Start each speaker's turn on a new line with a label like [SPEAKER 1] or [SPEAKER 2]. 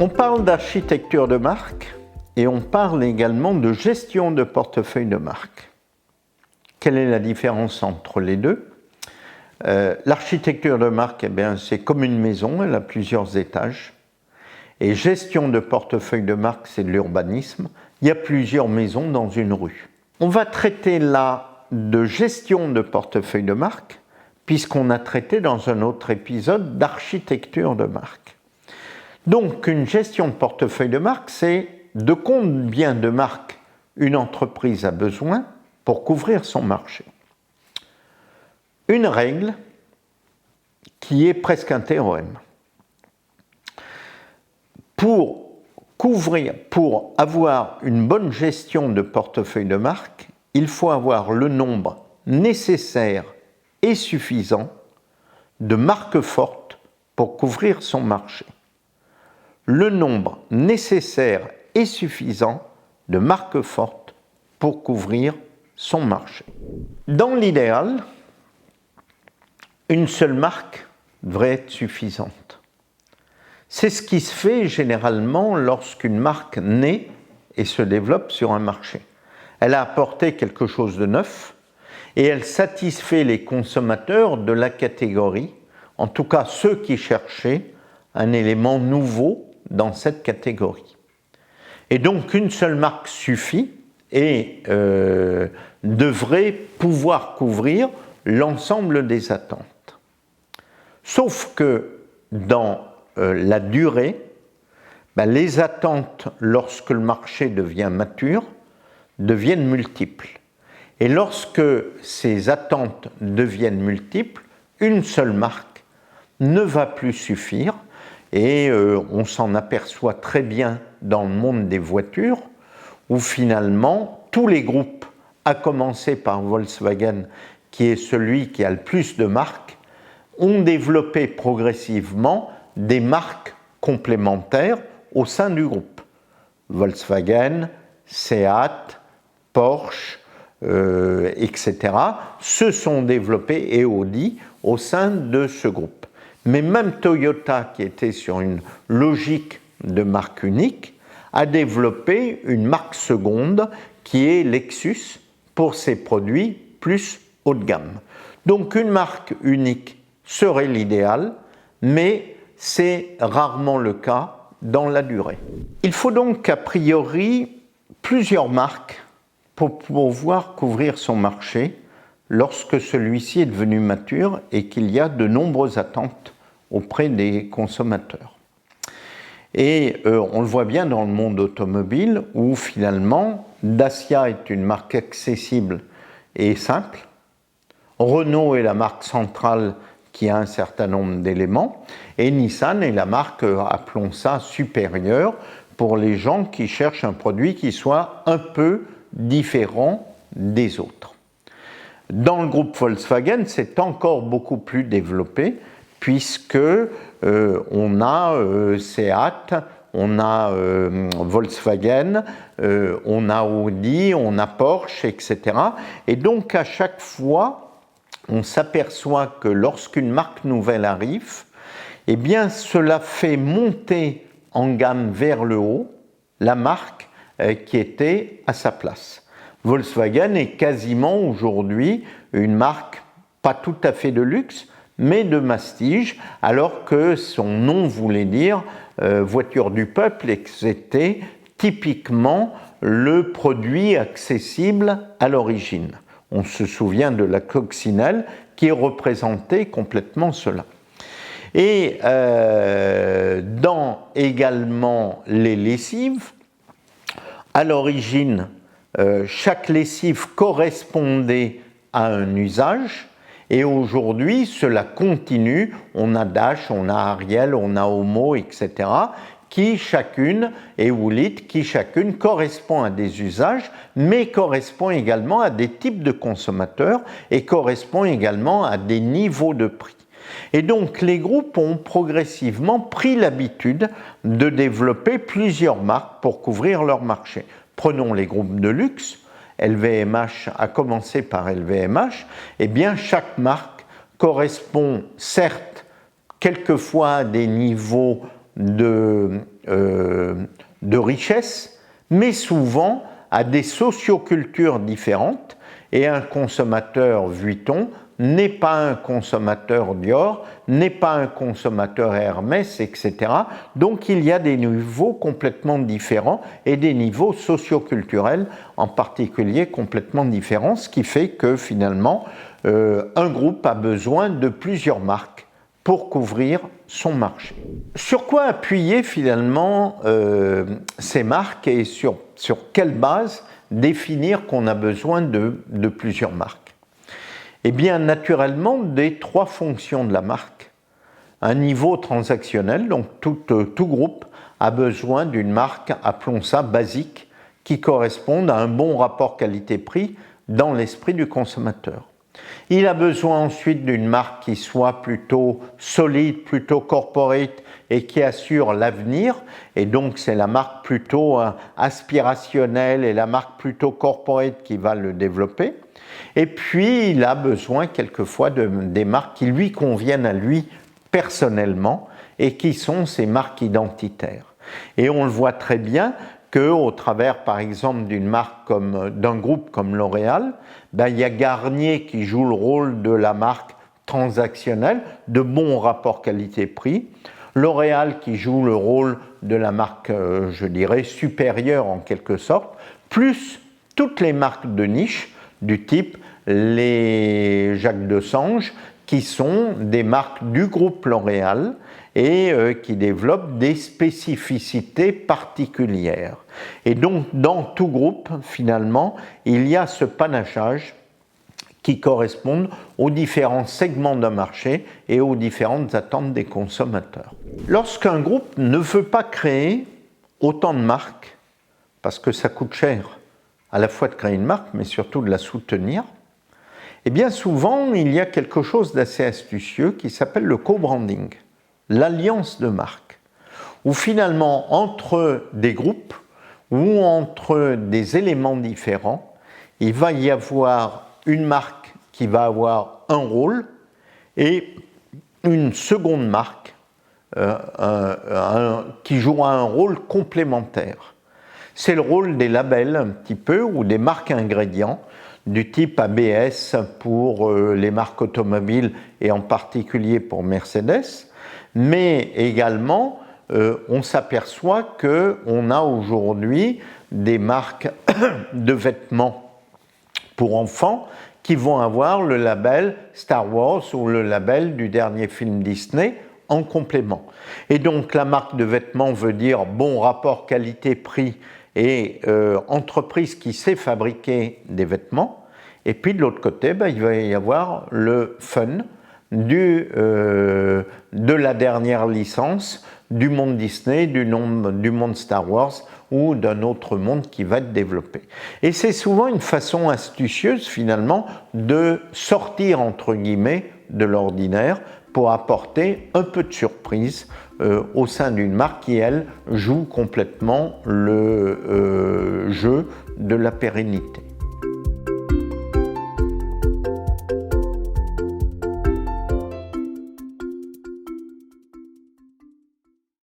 [SPEAKER 1] On parle d'architecture de marque et on parle également de gestion de portefeuille de marque. Quelle est la différence entre les deux? L'architecture de marque, c'est comme une maison, elle a plusieurs étages. Et gestion de portefeuille de marque, c'est de l'urbanisme. Il y a plusieurs maisons dans une rue. On va traiter là de gestion de portefeuille de marque, puisqu'on a traité dans un autre épisode d'architecture de marque. Donc, une gestion de portefeuille de marque, c'est de combien de marques une entreprise a besoin pour couvrir son marché. Une règle qui est presque un théorème. Pour avoir une bonne gestion de portefeuille de marque, il faut avoir le nombre nécessaire et suffisant de marques fortes pour couvrir son marché. Le nombre nécessaire et suffisant de marques fortes pour couvrir son marché. Dans l'idéal, une seule marque devrait être suffisante. C'est ce qui se fait généralement lorsqu'une marque naît et se développe sur un marché. Elle a apporté quelque chose de neuf et elle satisfait les consommateurs de la catégorie, en tout cas ceux qui cherchaient un élément nouveau dans cette catégorie. Et donc une seule marque suffit et devrait pouvoir couvrir l'ensemble des attentes. Sauf que dans la durée, les attentes lorsque le marché devient mature deviennent multiples. Et lorsque ces attentes deviennent multiples, une seule marque ne va plus suffire et on s'en aperçoit très bien dans le monde des voitures où finalement tous les groupes, à commencer par Volkswagen qui est celui qui a le plus de marques, ont développé progressivement des marques complémentaires au sein du groupe. Volkswagen, Seat, Porsche, etc. se sont développés et Audi au sein de ce groupe. Mais même Toyota, qui était sur une logique de marque unique, a développé une marque seconde qui est Lexus pour ses produits plus haut de gamme. Donc une marque unique serait l'idéal, mais c'est rarement le cas dans la durée. Il faut donc a priori plusieurs marques pour pouvoir couvrir son marché lorsque celui-ci est devenu mature et qu'il y a de nombreuses attentes auprès des consommateurs. Et on le voit bien dans le monde automobile où finalement Dacia est une marque accessible et simple. Renault est la marque centrale qui a un certain nombre d'éléments et Nissan est la marque, appelons ça, supérieure pour les gens qui cherchent un produit qui soit un peu différent des autres. Dans le groupe Volkswagen, c'est encore beaucoup plus développé puisque on a Seat, on a Volkswagen, on a Audi, on a Porsche, etc. Et donc à chaque fois, on s'aperçoit que lorsqu'une marque nouvelle arrive, eh bien cela fait monter en gamme vers le haut la marque qui était à sa place. Volkswagen est quasiment aujourd'hui une marque pas tout à fait de luxe, mais de mastige, alors que son nom voulait dire voiture du peuple et que c'était typiquement le produit accessible à l'origine. On se souvient de la coccinelle qui représentait complètement cela. Et dans également les lessives, à l'origine, chaque lessive correspondait à un usage et aujourd'hui cela continue, on a Dash, on a Ariel, on a Homo, etc. qui chacune, et Wulit, qui chacune correspond à des usages, mais correspond également à des types de consommateurs et correspond également à des niveaux de prix. Et donc les groupes ont progressivement pris l'habitude de développer plusieurs marques pour couvrir leur marché. Prenons les groupes de luxe, LVMH, à commencer par LVMH, eh bien chaque marque correspond certes quelquefois à des niveaux de de richesse, mais souvent à des sociocultures différentes. Et un consommateur Vuitton n'est pas un consommateur Dior, n'est pas un consommateur Hermès, etc. Donc il y a des niveaux complètement différents et des niveaux socioculturels en particulier complètement différents, ce qui fait que finalement un groupe a besoin de plusieurs marques pour couvrir son marché. Sur quoi appuyer finalement ces marques et sur quelle base définir qu'on a besoin de plusieurs marques? Eh bien, naturellement, des trois fonctions de la marque. Un niveau transactionnel, donc tout groupe a besoin d'une marque, appelons ça basique, qui corresponde à un bon rapport qualité-prix dans l'esprit du consommateur. Il a besoin ensuite d'une marque qui soit plutôt solide, plutôt corporate et qui assure l'avenir. Et donc, c'est la marque plutôt aspirationnelle et la marque plutôt corporate qui va le développer. Et puis, il a besoin quelquefois des marques qui lui conviennent à lui personnellement et qui sont ses marques identitaires. Et on le voit très bien qu'au travers, par exemple, d'un groupe comme L'Oréal, il y a Garnier qui joue le rôle de la marque transactionnelle, de bon rapport qualité-prix, L'Oréal qui joue le rôle de la marque, je dirais, supérieure en quelque sorte, plus toutes les marques de niche du type les Jacques Desange, qui sont des marques du groupe L'Oréal et qui développent des spécificités particulières. Et donc, dans tout groupe, finalement, il y a ce panachage qui correspond aux différents segments d'un marché et aux différentes attentes des consommateurs. Lorsqu'un groupe ne veut pas créer autant de marques, parce que ça coûte cher à la fois de créer une marque, mais surtout de la soutenir, et bien souvent, il y a quelque chose d'assez astucieux qui s'appelle le co-branding, l'alliance de marques, où finalement, entre des groupes ou entre des éléments différents, il va y avoir une marque qui va avoir un rôle et une seconde marque qui jouera un rôle complémentaire. C'est le rôle des labels un petit peu ou des marques ingrédients du type ABS pour les marques automobiles et en particulier pour Mercedes, mais également on s'aperçoit qu'on a aujourd'hui des marques de vêtements pour enfants qui vont avoir le label Star Wars ou le label du dernier film Disney en complément. Et donc la marque de vêtements veut dire bon rapport qualité-prix et entreprise qui sait fabriquer des vêtements. Et puis de l'autre côté, il va y avoir le fun de la dernière licence du monde Disney, du monde Star Wars ou d'un autre monde qui va être développé. Et c'est souvent une façon astucieuse finalement de sortir entre guillemets de l'ordinaire pour apporter un peu de surprise au sein d'une marque qui, elle, joue complètement le jeu de la pérennité.